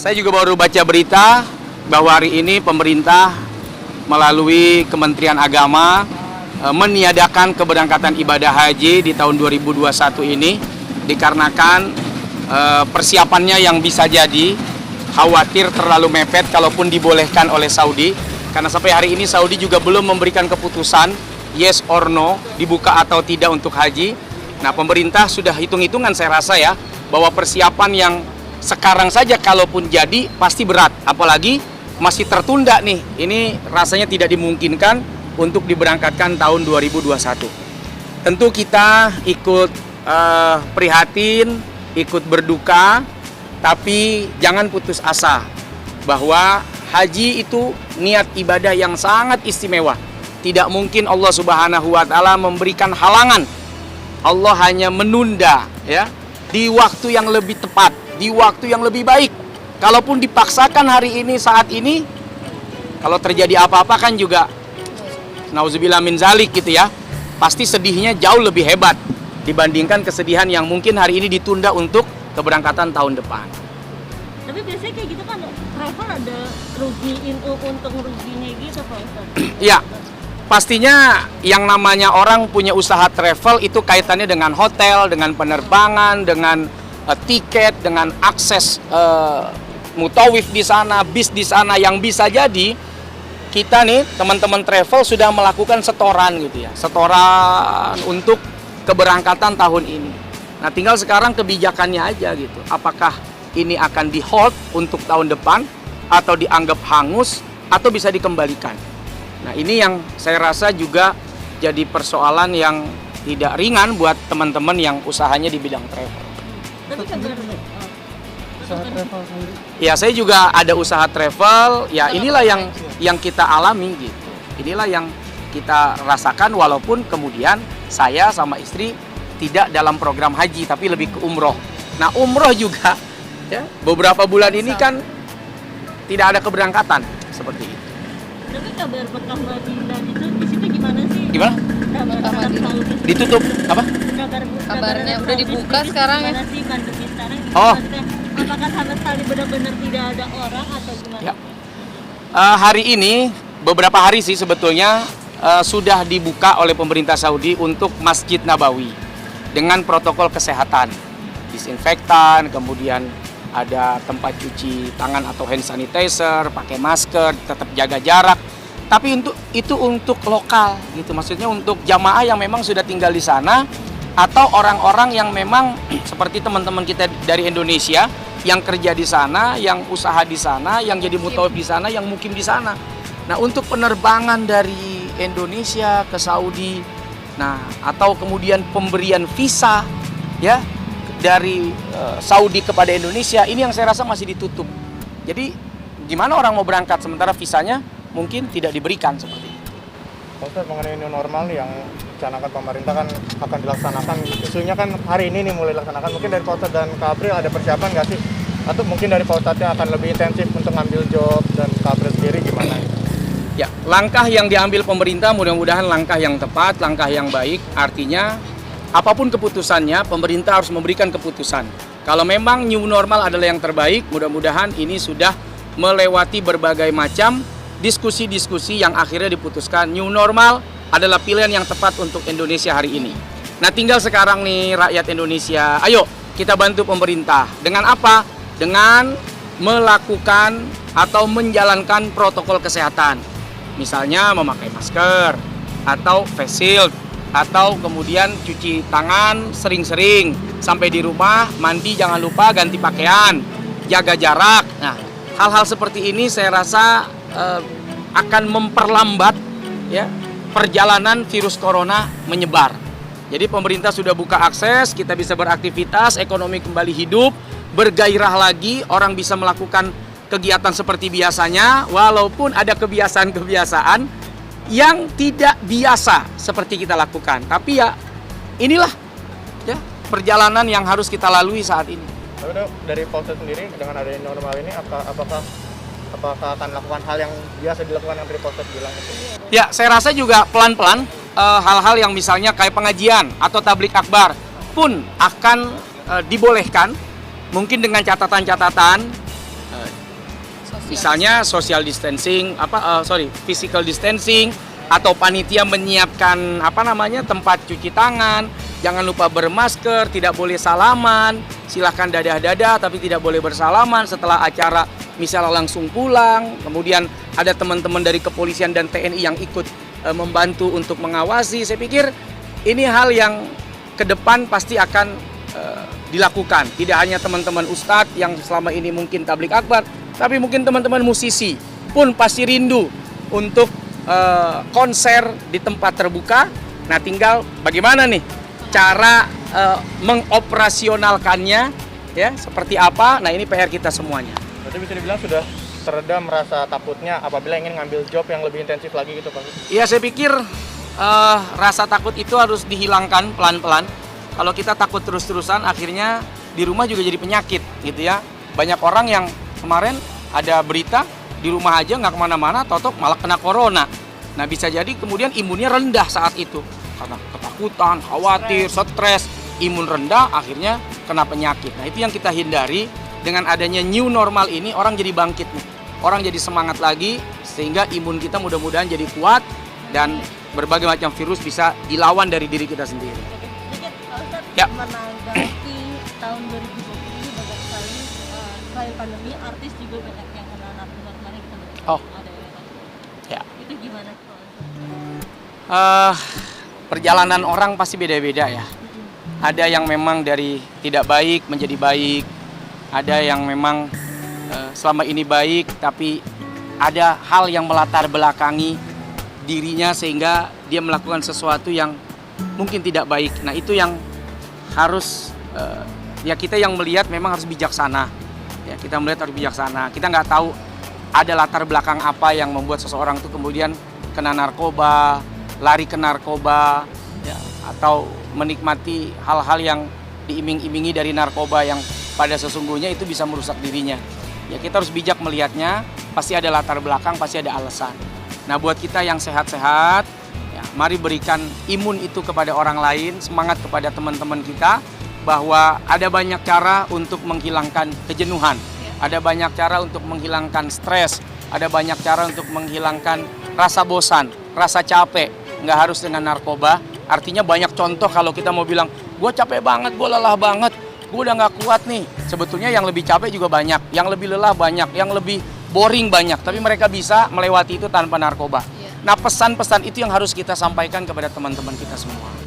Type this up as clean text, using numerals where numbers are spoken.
saya juga baru baca berita bahwa hari ini pemerintah melalui Kementerian Agama meniadakan keberangkatan ibadah haji di tahun 2021 ini dikarenakan persiapannya yang bisa jadi khawatir terlalu mepet kalaupun dibolehkan oleh Saudi, karena sampai hari ini Saudi juga belum memberikan keputusan yes or no dibuka atau tidak untuk haji. Nah, pemerintah sudah hitung-hitungan saya rasa ya bahwa persiapan yang sekarang saja kalaupun jadi pasti berat, apalagi masih tertunda nih. Ini rasanya tidak dimungkinkan untuk diberangkatkan tahun 2021. Tentu kita ikut prihatin, ikut berduka, tapi jangan putus asa bahwa haji itu niat ibadah yang sangat istimewa. Tidak mungkin Allah Subhanahu wa taala memberikan halangan. Allah hanya menunda ya di waktu yang lebih tepat, di waktu yang lebih baik. Kalaupun dipaksakan hari ini saat ini, kalau terjadi apa-apa kan juga nauzubillah min zalik gitu ya. Pasti sedihnya jauh lebih hebat dibandingkan kesedihan yang mungkin hari ini ditunda untuk keberangkatan tahun depan. Tapi biasanya kayak gitu kan travel ada rugiin untung ruginya gitu Pak Ustaz. Iya. Pastinya yang namanya orang punya usaha travel itu kaitannya dengan hotel, dengan penerbangan, dengan tiket, dengan akses mutawif di sana, bis di sana, yang bisa jadi kita nih teman-teman travel sudah melakukan setoran gitu ya. Setoran untuk keberangkatan tahun ini. Nah, tinggal sekarang kebijakannya aja gitu. Apakah ini akan di hold untuk tahun depan atau dianggap hangus atau bisa dikembalikan. Nah, ini yang saya rasa juga jadi persoalan yang tidak ringan buat teman-teman yang usahanya di bidang travel. Tapi kabar Usaha travel sendiri. Ya, saya juga ada usaha travel. Ya, inilah yang kita alami gitu. Inilah yang kita rasakan walaupun kemudian saya sama istri tidak dalam program haji tapi lebih ke umroh. Nah, umroh juga ya beberapa bulan ini kan tidak ada keberangkatan seperti itu. Tapi kabar Mekah Madinah itu di situ gimana sih? Gimana? Kabar Arab Saudi. Ditutup apa? Arab Kabarnya udah Saudi dibuka sendiri sekarang ya? Gimana sih pandemi sekarang? Oh. Maksudnya, apakah sama sekali benar-benar tidak ada orang atau gimana? Ya. Hari ini beberapa hari sih sebetulnya sudah dibuka oleh pemerintah Saudi untuk Masjid Nabawi dengan protokol kesehatan, disinfektan, kemudian ada tempat cuci tangan atau hand sanitizer, pakai masker, tetap jaga jarak. Tapi untuk lokal gitu, maksudnya untuk jamaah yang memang sudah tinggal di sana atau orang-orang yang memang seperti teman-teman kita dari Indonesia yang kerja di sana, yang usaha di sana, yang jadi mutawif di sana, yang mukim di sana. Nah, untuk penerbangan dari Indonesia ke Saudi, nah atau kemudian pemberian visa ya dari Saudi kepada Indonesia, ini yang saya rasa masih ditutup. Jadi gimana orang mau berangkat sementara visanya mungkin tidak diberikan seperti itu. Pak Ustadz, mengenai new normal nih yang canangkan pemerintah kan akan dilaksanakan, isunya kan hari ini nih mulai dilaksanakan. Mungkin dari Pak Ustadz dan Kak April ada persiapan nggak sih? Atau mungkin dari Pak Ustadznya akan lebih intensif untuk ngambil job, dan Kak April sendiri gimana? Ya, langkah yang diambil pemerintah mudah-mudahan langkah yang tepat, langkah yang baik. Artinya apapun keputusannya, pemerintah harus memberikan keputusan. Kalau memang new normal adalah yang terbaik, mudah-mudahan ini sudah melewati berbagai macam diskusi-diskusi yang akhirnya diputuskan new normal adalah pilihan yang tepat untuk Indonesia hari ini. Nah, tinggal sekarang nih rakyat Indonesia, ayo kita bantu pemerintah. Dengan apa? Dengan melakukan atau menjalankan protokol kesehatan. Misalnya memakai masker, atau face shield, atau kemudian cuci tangan sering-sering. Sampai di rumah, mandi jangan lupa ganti pakaian, jaga jarak. Nah, hal-hal seperti ini saya rasa akan memperlambat ya perjalanan virus corona menyebar. Jadi pemerintah sudah buka akses, kita bisa beraktivitas, ekonomi kembali hidup, bergairah lagi, orang bisa melakukan kegiatan seperti biasanya, walaupun ada kebiasaan-kebiasaan yang tidak biasa seperti kita lakukan. Tapi ya inilah ya perjalanan yang harus kita lalui saat ini. Tapi dari Pak Ustadz sendiri dengan adanya normal ini apakah akan melakukan hal yang biasa dilakukan yang dari Pak Ustadz bilang itu? Ya, saya rasa juga pelan-pelan hal-hal yang misalnya kayak pengajian atau tablik akbar pun akan dibolehkan, mungkin dengan catatan-catatan Misalnya social distancing, physical distancing, atau panitia menyiapkan tempat cuci tangan, jangan lupa bermasker, tidak boleh salaman, silahkan dadah-dadah tapi tidak boleh bersalaman setelah acara misalnya langsung pulang. Kemudian ada teman-teman dari kepolisian dan TNI yang ikut membantu untuk mengawasi. Saya pikir ini hal yang ke depan pasti akan dilakukan. Tidak hanya teman-teman ustadz yang selama ini mungkin tablik akbar, tapi mungkin teman-teman musisi pun pasti rindu untuk konser di tempat terbuka. Nah, tinggal bagaimana nih cara mengoperasionalkannya, ya, seperti apa. Nah, ini PR kita semuanya. Berarti bisa dibilang sudah teredam rasa takutnya apabila ingin ngambil job yang lebih intensif lagi gitu Pak? Iya, saya pikir rasa takut itu harus dihilangkan pelan-pelan. Kalau kita takut terus-terusan, akhirnya di rumah juga jadi penyakit gitu ya. Banyak orang yang kemarin ada berita di rumah aja nggak kemana-mana, totok malah kena corona. Nah, bisa jadi kemudian imunnya rendah saat itu karena ketakutan, khawatir, stres, imun rendah, akhirnya kena penyakit. Nah, itu yang kita hindari. Dengan adanya new normal ini, orang jadi bangkit nih, orang jadi semangat lagi, sehingga imun kita mudah-mudahan jadi kuat dan berbagai macam virus bisa dilawan dari diri kita sendiri. Sedikit, Pak Ustadz, Ya. menanggapi tahun 2020 ini banyak sekali selain pandemi, artis juga banyak yang kena narkoba. Kemarin kita ada Ya. itu gimana Pak Ustadz? Perjalanan orang pasti beda-beda ya. Ada yang memang dari tidak baik menjadi baik, ada yang memang selama ini baik tapi ada hal yang melatar belakangi dirinya sehingga dia melakukan sesuatu yang mungkin tidak baik. Nah, itu yang harus ya kita yang melihat memang harus bijaksana. Ya, kita melihat harus bijaksana. Kita nggak tahu ada latar belakang apa yang membuat seseorang itu kemudian kena narkoba, lari ke narkoba, ya, atau menikmati hal-hal yang diiming-imingi dari narkoba yang pada sesungguhnya itu bisa merusak dirinya. Ya, kita harus bijak melihatnya, pasti ada latar belakang, pasti ada alasan. Nah, buat kita yang sehat-sehat, ya, mari berikan imun itu kepada orang lain, semangat kepada teman-teman kita, bahwa ada banyak cara untuk menghilangkan kejenuhan, ada banyak cara untuk menghilangkan stres, ada banyak cara untuk menghilangkan rasa bosan, rasa capek. Nggak harus dengan narkoba. Artinya banyak contoh kalau kita mau bilang, gue capek banget, gue lelah banget, gue udah nggak kuat nih. Sebetulnya yang lebih capek juga banyak, yang lebih lelah banyak, yang lebih boring banyak. Tapi mereka bisa melewati itu tanpa narkoba. Nah, pesan-pesan itu yang harus kita sampaikan kepada teman-teman kita semua.